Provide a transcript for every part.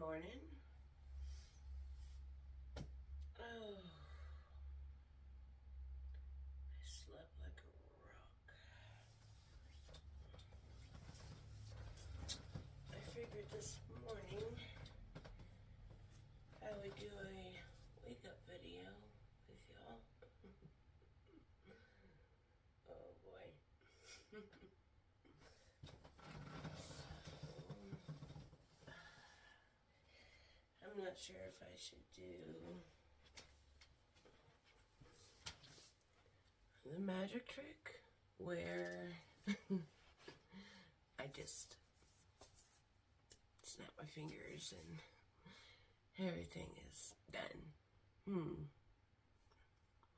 morning. Oh, I slept like a rock. I figured this morning I would do a wake up video with y'all. Oh boy. I'm not sure if I should do the magic trick where I just snap my fingers and everything is done.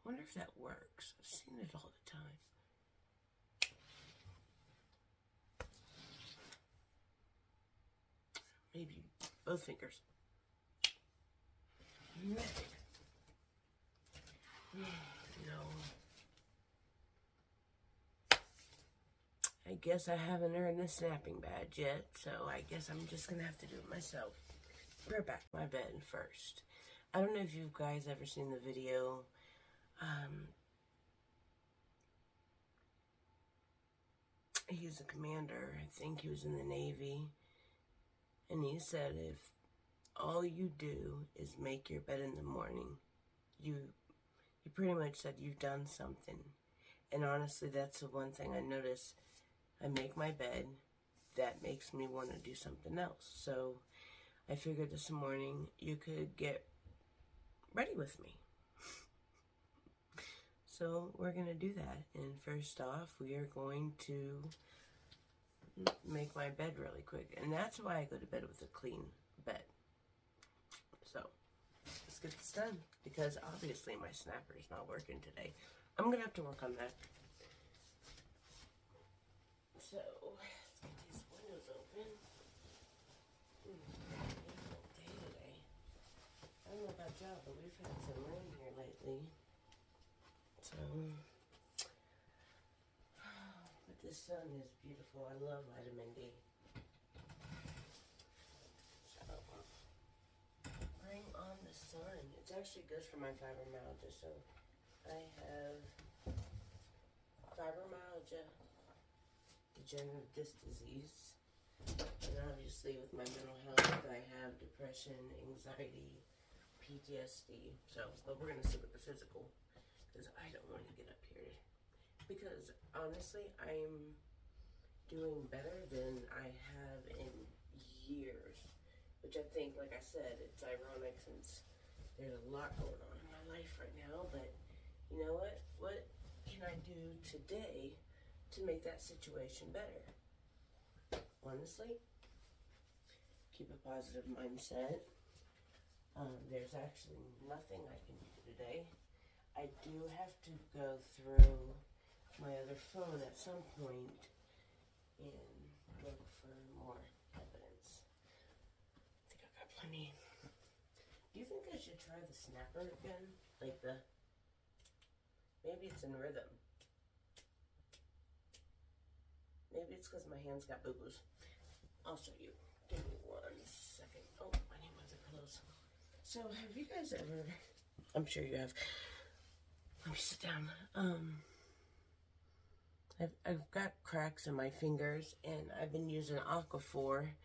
Wonder if that works. I've seen it all the time. Maybe both fingers. Magic. No. I guess I haven't earned the snapping badge yet, so I guess I'm just gonna have to do it myself. Prep back my bed first. I don't know if you guys ever seen the video. He's a commander. I think he was in the Navy. And he said if all you do is make your bed in the morning, you pretty much said you've done something. And honestly, that's the one thing I notice. I make my bed, that makes me want to do something else. So I figured this morning you could get ready with me. So we're going to do that. And first off, we are going to make my bed really quick. And that's why I go to bed with a clean bed. So let's get this done. Because obviously my snapper is not working today. I'm going to have to work on that. So let's get these windows open. Beautiful day today. I don't know about y'all, but we've had some rain here lately. So, but the sun is beautiful. I love vitamin D. So, bring on the sun. It's actually good for my fibromyalgia. So, I have fibromyalgia, degenerative disc disease, and obviously with my mental health, I have depression, anxiety, PTSD. So, but we're gonna stick with the physical. Because I don't want to get up here. Because honestly, I'm doing better than I have in years. Which I think, like I said, it's ironic since there's a lot going on in my life right now. But you know what? What can I do today to make that situation better? Honestly, keep a positive mindset. There's actually nothing I can do today. I do have to go through my other phone at some point and look for more evidence. I think I've got plenty. Do you think I should try the snapper again? Like maybe it's in rhythm. Maybe it's because my hands got boo-boos. I'll show you. Give me 1 second. Oh, my name was close. So have you guys ever, I'm sure you have, let me sit down. I've got cracks in my fingers, and I've been using Aquaphor.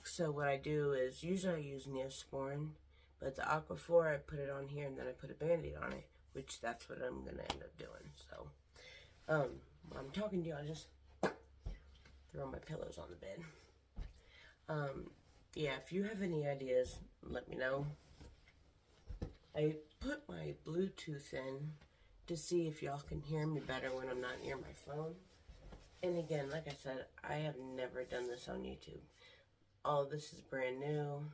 So what I do is, usually I use Neosporin, but the Aquaphor, I put it on here, and then I put a Band-Aid on it, which that's what I'm going to end up doing. So, when I'm talking to you, I just throw my pillows on the bed. Yeah, if you have any ideas, let me know. I put my Bluetooth in to see if y'all can hear me better when I'm not near my phone. And again, like I said, I have never done this on YouTube. All this is brand new.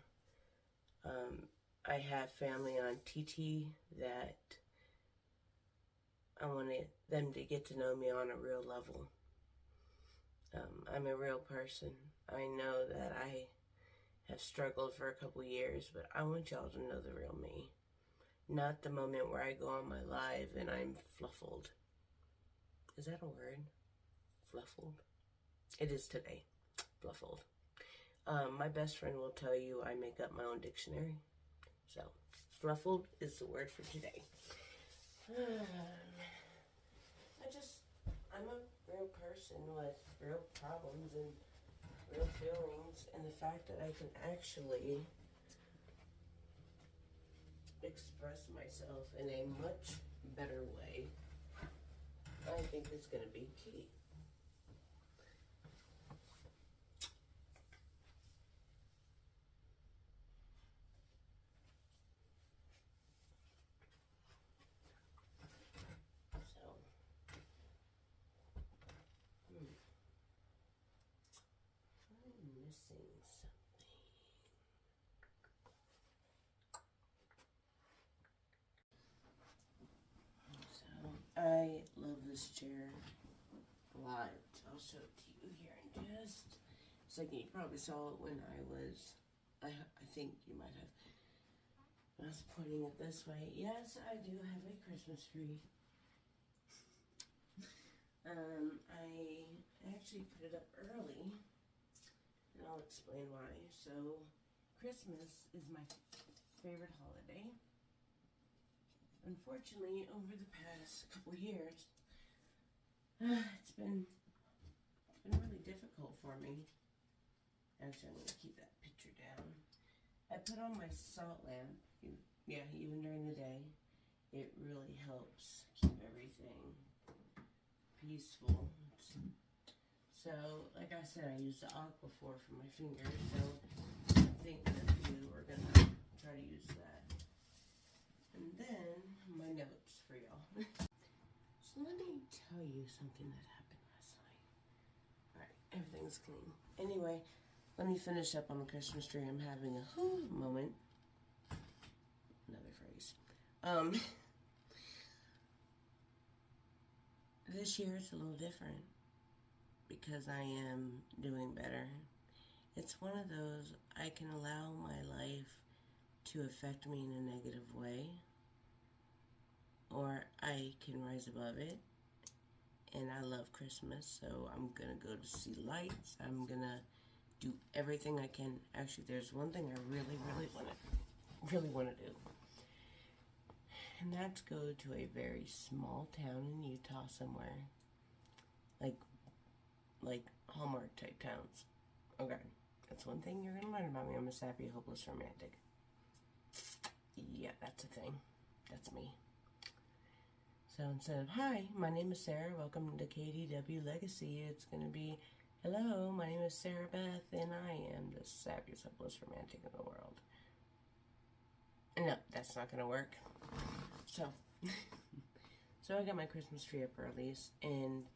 I have family on TT that I want them to get to know me on a real level. I'm a real person. I know that I have struggled for a couple years, but I want y'all to know the real me. Not the moment where I go on my live and I'm fluffled. Is that a word? Fluffled? It is today. Fluffled. My best friend will tell you I make up my own dictionary. So, fluffled is the word for today. I'm a real person with real problems and real feelings, and the fact that I can actually express myself in a much better way, I think is going to be key. I love this chair a lot. I'll show it to you here in just a second. You probably saw it when I think you might have. I was pointing it this way. Yes, I do have a Christmas tree. I actually put it up early, and I'll explain why. So, Christmas is my favorite holiday. Unfortunately, over the past couple years, it's been really difficult for me. Actually, I'm going to keep that picture down. I put on my salt lamp. Yeah, even during the day, it really helps keep everything peaceful. So, like I said, I use the Aquaphor for my fingers, so I think that you are going to try to use that. And then, my notes for y'all. So let me tell you something that happened last night. Alright, everything's clean. Anyway, let me finish up on the Christmas tree. I'm having a moment. Another phrase. This year is a little different because I am doing better. It's one of those, I can allow my life to affect me in a negative way, or I can rise above it. And I love Christmas, so I'm gonna go to see lights. I'm gonna do everything I can. Actually, there's one thing I really want to do, and that's go to a very small town in Utah somewhere, like Hallmark type towns. Okay, that's one thing you're gonna learn about me. I'm a sappy, hopeless romantic. Yeah, that's a thing. That's me. So instead of, hi, my name is Sarah, welcome to KDW Legacy, it's going to be, hello, my name is Sarah Beth, and I am the sappiest, hopeless romantic in the world. No, that's not going to work. So, I got my Christmas tree up early, and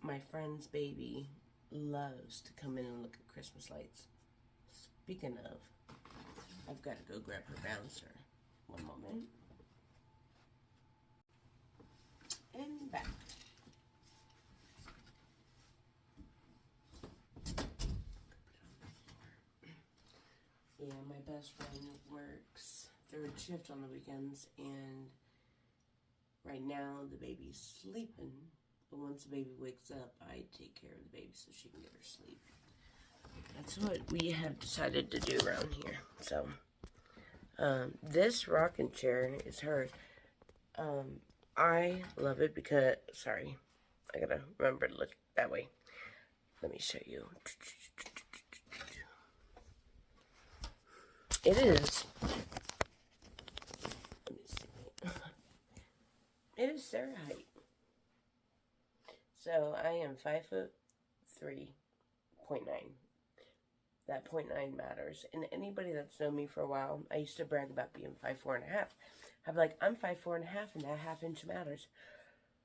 my friend's baby loves to come in and look at Christmas lights. Speaking of, I've got to go grab her bouncer. One moment. And back. Yeah, my best friend works third shift on the weekends, and right now the baby's sleeping, but once the baby wakes up, I take care of the baby so she can get her sleep. That's what we have decided to do around here. So, this rocking chair is hers. I love it because, sorry, I gotta remember to look that way. Let me show you. It is, let me see. It is Sarah height. So I am 5'3.9". That 0.9 matters. And anybody that's known me for a while, I used to brag about being 5'4.5". I'd be like, I'm 5'4.5", and that half inch matters.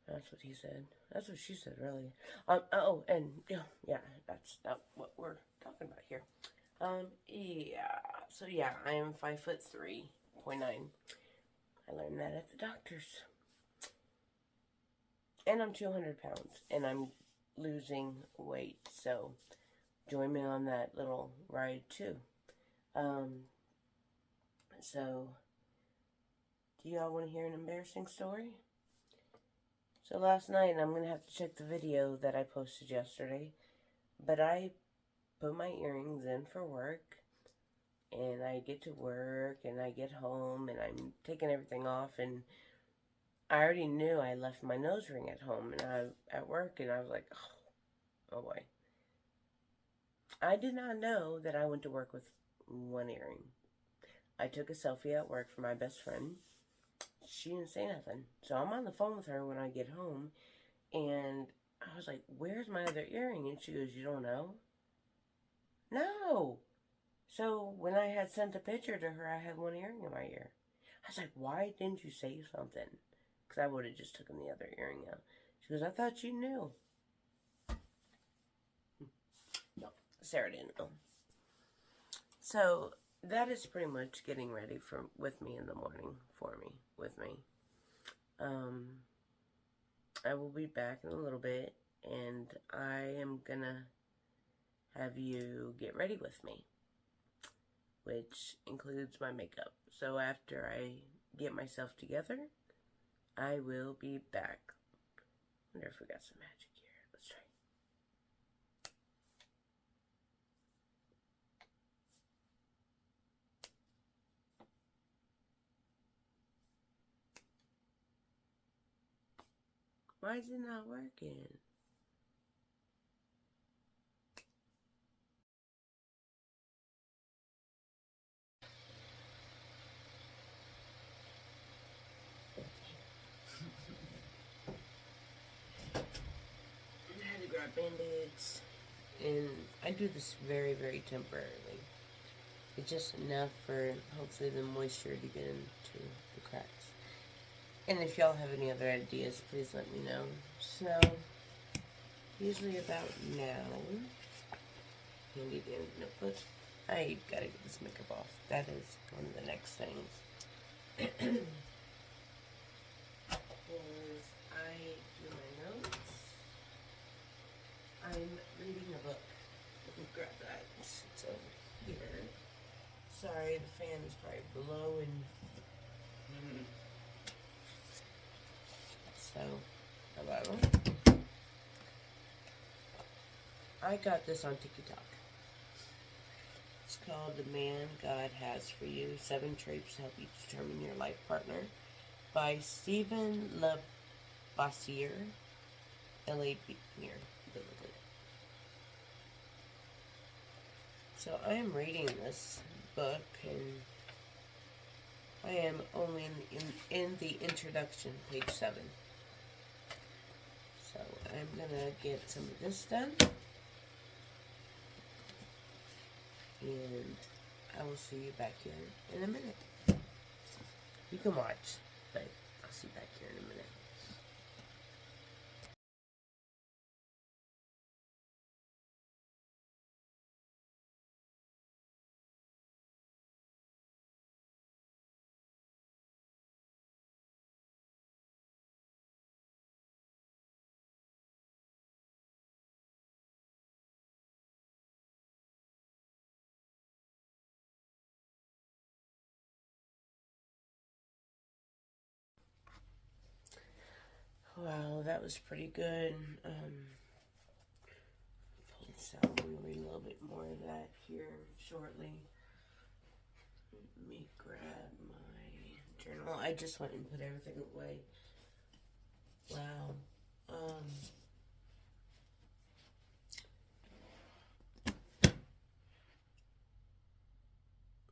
That's what he said. That's what she said, really. Oh, and yeah, that's not what we're talking about here. Yeah. So yeah, I am 5'3.9". I learned that at the doctor's. And I'm 200 pounds, and I'm losing weight. So join me on that little ride too. So. Do y'all want to hear an embarrassing story? So last night, and I'm going to have to check the video that I posted yesterday, but I put my earrings in for work, and I get to work, and I get home, and I'm taking everything off, and I already knew I left my nose ring at home, and at work, and I was like, oh boy. I did not know that I went to work with one earring. I took a selfie at work for my best friend. She didn't say nothing. So I'm on the phone with her when I get home, and I was like, where's my other earring? And she goes, you don't know? No. So when I had sent a picture to her, I had one earring in my ear. I was like, why didn't you say something? Because I would have just taken the other earring out. She goes, I thought you knew. No, Sarah didn't know. So that is pretty much getting ready with me in the morning with me. I will be back in a little bit, and I am gonna have you get ready with me, which includes my makeup. So after I get myself together, I will be back. I wonder if we got some magic here. Let's try. Why is it not working? I had to grab Band-Aids, and I do this very, very temporarily. It's just enough for hopefully the moisture to get into the cracks. And if y'all have any other ideas, please let me know. So, usually about now, handy dandy notebook. I gotta get this makeup off. That is one of the next things. As I do my notes, I'm reading a book. Let me grab that. It's over here. Sorry, the fan is probably blowing. So, hello. I got this on TikTok. It's called The Man God Has For You, 7 Traits to Help You Determine Your Life Partner by Stephen LaBassiere, L-A-B, here. So I am reading this book, and I am only in the introduction, page 7. So I'm gonna get some of this done, and I will see you back here in a minute. You can watch, but I'll see you back here in a minute. Wow, that was pretty good. So I'm going to read a little bit more of that here shortly. Let me grab my journal. I just went and put everything away. Wow.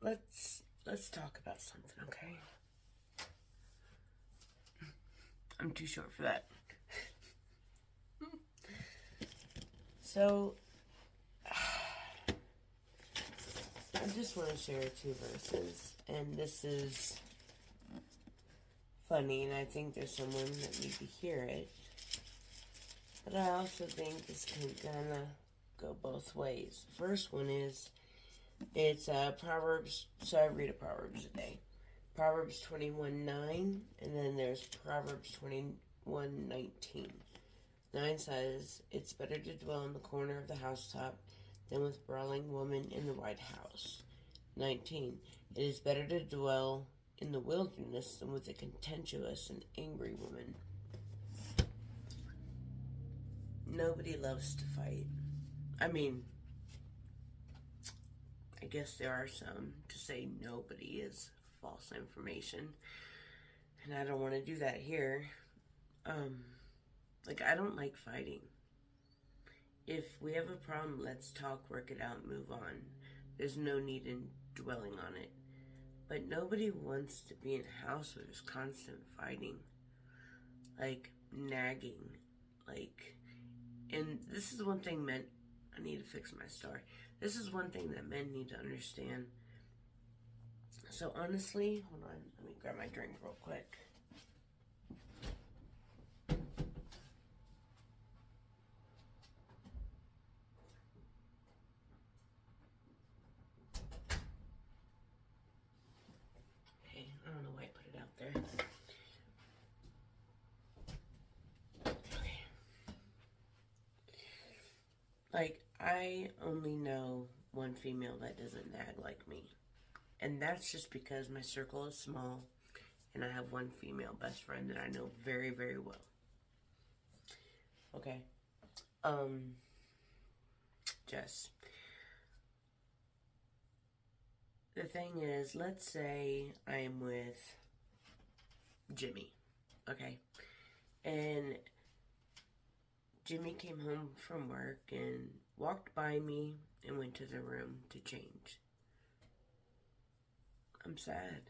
Let's talk about something, okay? I'm too short for that. So, I just want to share 2 verses, and this is funny, and I think there's someone that needs to hear it. But I also think this can kind of go both ways. The first one is, it's Proverbs, so I read a Proverbs a day. Proverbs 21:9, and then there's Proverbs 21:19. 9 says, it's better to dwell in the corner of the housetop than with brawling women in the White House. 19, it is better to dwell in the wilderness than with a contentious and angry woman. Nobody loves to fight. I mean, I guess there are some to say nobody is false information. And I don't want to do that here. Like, I don't like fighting. If we have a problem, let's talk, work it out, move on. There's no need in dwelling on it. But nobody wants to be in a house where there's constant fighting. Like, nagging. Like, and this is one thing men, I need to fix my star. This is one thing that men need to understand. So honestly, hold on, let me grab my drink real quick. Okay, I don't know why I put it out there. Okay. Like, I only know one female that doesn't nag like me. And that's just because my circle is small and I have one female best friend that I know very, very well. Okay. Jess. The thing is, let's say I'm with Jimmy. Okay. And Jimmy came home from work and walked by me and went to the room to change. I'm sad.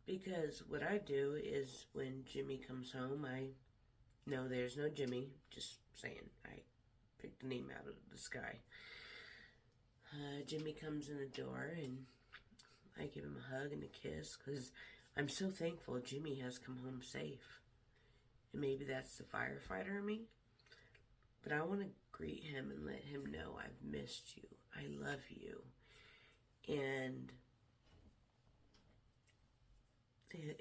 Because what I do is when Jimmy comes home, I know there's no Jimmy. Just saying. I picked a name out of the sky. Jimmy comes in the door and I give him a hug and a kiss because I'm so thankful Jimmy has come home safe. And maybe that's the firefighter in me. But I want to greet him and let him know I've missed you. I love you. And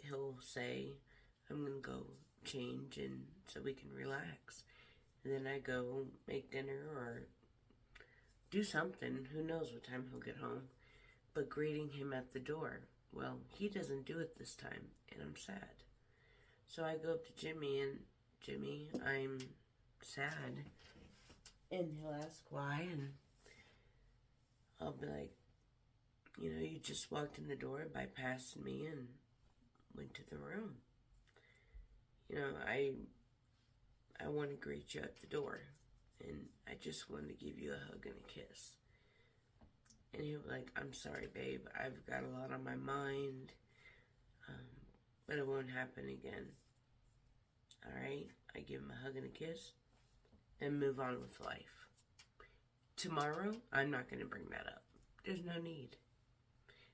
he'll say, I'm going to go change and so we can relax. And then I go make dinner or do something. Who knows what time he'll get home. But greeting him at the door, well, he doesn't do it this time. And I'm sad. So I go up to Jimmy and, Jimmy, I'm sad. And he'll ask why. And I'll be like, you know, you just walked in the door, bypassed me, and went to the room. You know, I want to greet you at the door. And I just want to give you a hug and a kiss. And he'll be like, I'm sorry, babe. I've got a lot on my mind. But it won't happen again. Alright? I give him a hug and a kiss. And move on with life. Tomorrow, I'm not going to bring that up. There's no need.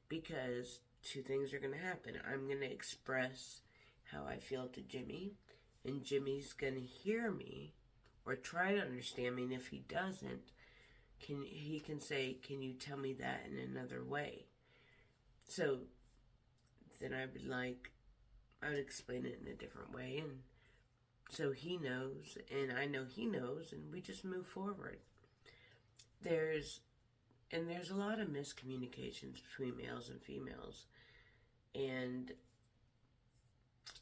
Because two things are going to happen. I'm going to express how I feel to Jimmy. And Jimmy's going to hear me. Or try to understand me. And if he doesn't, he can say, can you tell me that in another way? So, then I'd be like, I would explain it in a different way. And so he knows. And I know he knows. And we just move forward. There's a lot of miscommunications between males and females. And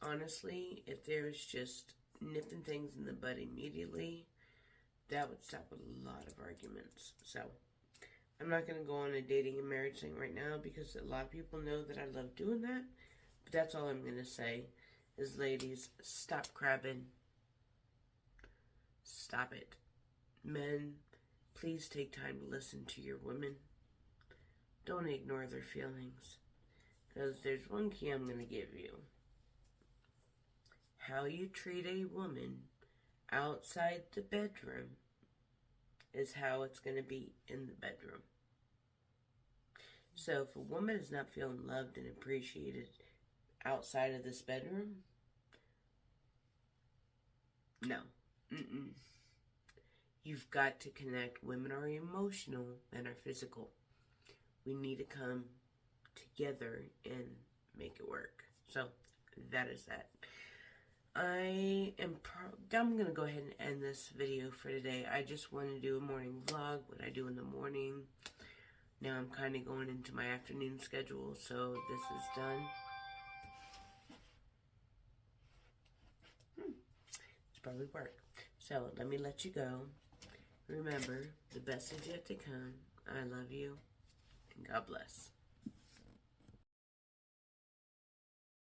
honestly, if there was just nipping things in the bud immediately, that would stop a lot of arguments. So, I'm not going to go on a dating and marriage thing right now because a lot of people know that I love doing that. But that's all I'm going to say is, ladies, stop crabbing. Stop it. Men, please take time to listen to your women. Don't ignore their feelings. Because there's one key I'm going to give you. How you treat a woman outside the bedroom is how it's going to be in the bedroom. So if a woman is not feeling loved and appreciated outside of this bedroom, no. You've got to connect. Women are emotional, men are physical. We need to come together and make it work. So that is that. I'm going to go ahead and end this video for today. I just want to do a morning vlog, what I do in the morning. Now I'm kind of going into my afternoon schedule, so this is done. It's probably work. So let me let you go. Remember, the best is yet to come. I love you, and God bless.